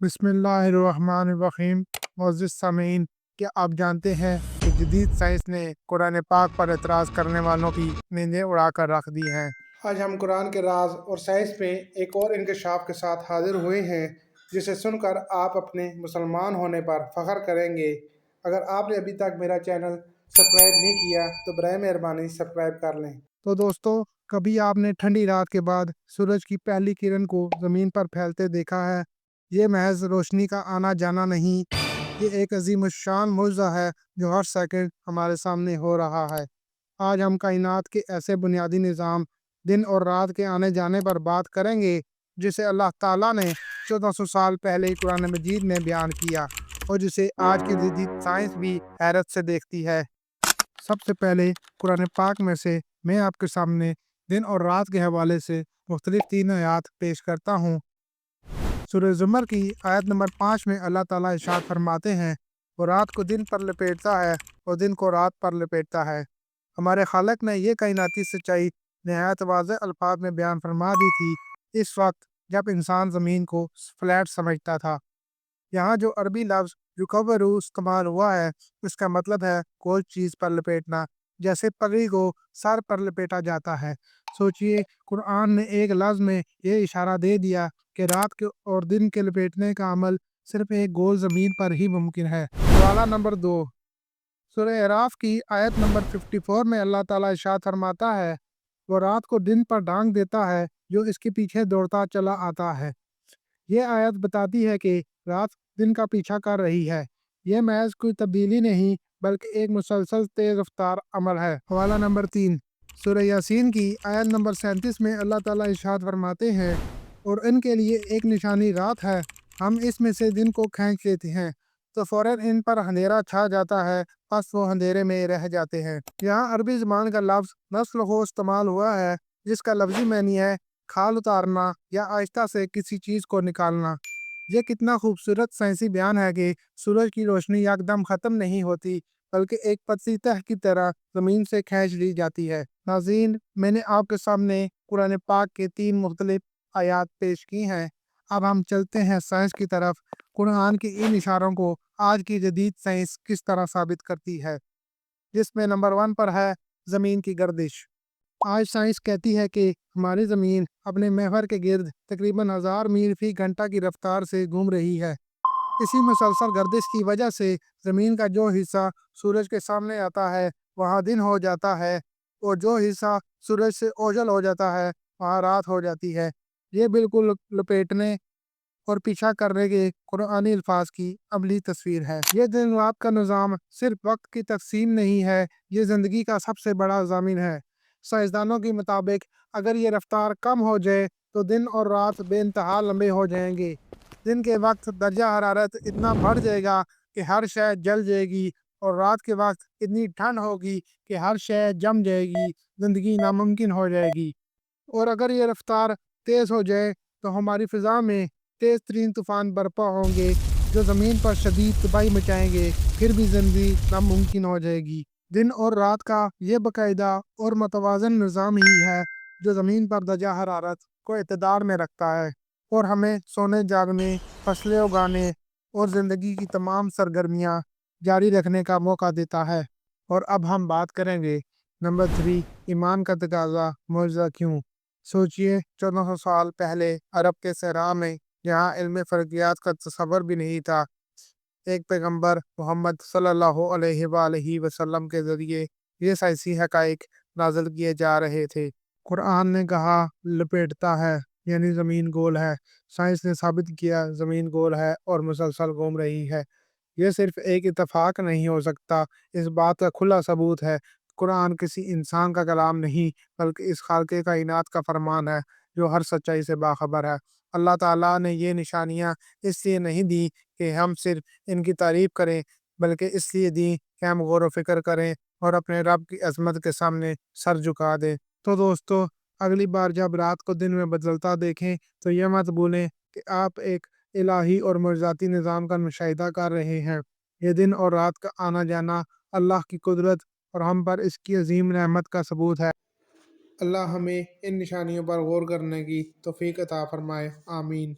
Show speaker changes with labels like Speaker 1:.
Speaker 1: بسم اللہ الرحمن الرحیم۔ معزز سامعین، کیا آپ جانتے ہیں کہ جدید سائنس نے قرآن پاک پر اعتراض کرنے والوں کی نیندیں اڑا کر رکھ دی ہیں؟ آج ہم قرآن کے راز اور سائنس میں ایک اور انکشاف کے ساتھ حاضر ہوئے ہیں جسے سن کر آپ اپنے مسلمان ہونے پر فخر کریں گے۔ اگر آپ نے ابھی تک میرا چینل سبسکرائب نہیں کیا تو برائے مہربانی سبسکرائب کر لیں۔ تو دوستو، کبھی آپ نے ٹھنڈی رات کے بعد سورج کی پہلی کرن کو زمین پر پھیلتے دیکھا ہے؟ یہ محض روشنی کا آنا جانا نہیں، یہ ایک عظیم الشان معجزہ ہے جو ہر سیکنڈ ہمارے سامنے ہو رہا ہے۔ آج ہم کائنات کے ایسے بنیادی نظام، دن اور رات کے آنے جانے پر بات کریں گے جسے اللہ تعالیٰ نے 1400 سال پہلے قرآن مجید میں بیان کیا اور جسے آج کی جدید سائنس بھی حیرت سے دیکھتی ہے۔ سب سے پہلے قرآن پاک میں سے میں آپ کے سامنے دن اور رات کے حوالے سے مختلف 3 آیات پیش کرتا ہوں۔ سورہ زمر کی آیت نمبر 5 میں اللہ تعالیٰ ارشاد فرماتے ہیں، وہ رات کو دن پر لپیٹتا ہے اور دن کو رات پر لپیٹتا ہے۔ ہمارے خالق نے یہ کائناتی سچائی نہایت واضح الفاظ میں بیان فرما دی تھی اس وقت جب انسان زمین کو فلیٹ سمجھتا تھا۔ یہاں جو عربی لفظ یکورو استعمال ہوا ہے، اس کا مطلب ہے کوئی چیز پر لپیٹنا، جیسے پگڑی کو سر پر لپیٹا جاتا ہے۔ سوچئے، قرآن نے ایک لفظ میں یہ اشارہ دے دیا کہ رات کے اور دن کے لپیٹنے کا عمل صرف ایک گول زمین پر ہی ممکن ہے۔ حوالہ نمبر 2، سورہ اعراف کی آیت نمبر 54 میں اللہ تعالیٰ ارشاد فرماتا ہے، وہ رات کو دن پر ڈھانک دیتا ہے جو اس کے پیچھے دوڑتا چلا آتا ہے۔ یہ آیت بتاتی ہے کہ رات دن کا پیچھا کر رہی ہے۔ یہ محض کوئی تبدیلی نہیں بلکہ ایک مسلسل تیز رفتار عمل ہے۔ حوالہ نمبر 3، سورہ یاسین کی آیت نمبر 37 میں اللہ تعالیٰ ارشاد فرماتے ہیں، اور ان کے لیے ایک نشانی رات ہے، ہم اس میں سے دن کو کھینچ لیتے ہیں تو فوراً ان پر اندھیرا چھا جاتا ہے، پس وہ اندھیرے میں رہ جاتے ہیں۔ یہاں عربی زبان کا لفظ نسل ہو استعمال ہوا ہے جس کا لفظی معنی ہے کھال اتارنا یا آہستہ سے کسی چیز کو نکالنا۔ یہ کتنا خوبصورت سائنسی بیان ہے کہ سورج کی روشنی یکدم ختم نہیں ہوتی بلکہ ایک پتلی تہ کی طرح زمین سے کھینچ لی جاتی ہے۔ ناظرین، میں نے آپ کے سامنے قرآن پاک کے 3 مختلف آیات پیش کی ہیں۔ اب ہم چلتے ہیں سائنس کی طرف۔ قرآن کے ان اشاروں کو آج کی جدید سائنس کس طرح ثابت کرتی ہے، جس میں نمبر 1 پر ہے زمین کی گردش۔ آج سائنس کہتی ہے کہ ہماری زمین اپنے محور کے گرد تقریباً 1000 میل فی گھنٹہ کی رفتار سے گھوم رہی ہے۔ اسی مسلسل گردش کی وجہ سے زمین کا جو حصہ سورج کے سامنے آتا ہے وہاں دن ہو جاتا ہے، اور جو حصہ سورج سے اوجھل ہو جاتا ہے وہاں رات ہو جاتی ہے۔ یہ بالکل لپیٹنے اور پیچھا کرنے کے قرآنی الفاظ کی عملی تصویر ہے۔ یہ دن رات کا نظام صرف وقت کی تقسیم نہیں ہے، یہ زندگی کا سب سے بڑا ضامن ہے۔ سائنسدانوں کے مطابق اگر یہ رفتار کم ہو جائے تو دن اور رات بے انتہا لمبے ہو جائیں گے۔ دن کے وقت درجہ حرارت اتنا بڑھ جائے گا کہ ہر شے جل جائے گی، اور رات کے وقت اتنی ٹھنڈ ہوگی کہ ہر شے جم جائے گی، زندگی ناممکن ہو جائے گی۔ اور اگر یہ رفتار تیز ہو جائے تو ہماری فضا میں تیز ترین طوفان برپا ہوں گے جو زمین پر شدید تباہی مچائیں گے، پھر بھی زندگی ناممکن ہو جائے گی۔ دن اور رات کا یہ باقاعدہ اور متوازن نظام ہی ہے جو زمین پر درجہ حرارت کو اعتدال میں رکھتا ہے اور ہمیں سونے جاگنے، فصلیں اگانے اور زندگی کی تمام سرگرمیاں جاری رکھنے کا موقع دیتا ہے۔ اور اب ہم بات کریں گے نمبر 3، ایمان کا تقاضا، معجزہ کیوں؟ سوچئے، 1400 سال پہلے عرب کے صحرا میں جہاں علم فلکیات کا تصور بھی نہیں تھا، ایک پیغمبر محمد صلی اللہ علیہ وآلہ وسلم کے ذریعے یہ سائنسی حقائق نازل کیے جا رہے تھے۔ قرآن نے کہا لپیٹتا ہے، یعنی زمین گول ہے۔ سائنس نے ثابت کیا زمین گول ہے اور مسلسل گھوم رہی ہے۔ یہ صرف ایک اتفاق نہیں ہو سکتا، اس بات کا کھلا ثبوت ہے۔ قرآن کسی انسان کا کلام نہیں بلکہ اس خالق کائنات کا فرمان ہے جو ہر سچائی سے باخبر ہے۔ اللہ تعالیٰ نے یہ نشانیاں اس لیے نہیں دی کہ ہم صرف ان کی تعریف کریں، بلکہ اس لیے دی کہ ہم غور و فکر کریں اور اپنے رب کی عظمت کے سامنے سر جھکا دیں۔ تو دوستو، اگلی بار جب رات کو دن میں بدلتا دیکھیں تو یہ مت بھولیں کہ آپ ایک الہی اور معجزاتی نظام کا مشاہدہ کر رہے ہیں۔ یہ دن اور رات کا آنا جانا اللہ کی قدرت اور ہم پر اس کی عظیم نعمت کا ثبوت ہے۔ اللہ ہمیں ان نشانیوں پر غور کرنے کی توفیق عطا فرمائے، آمین۔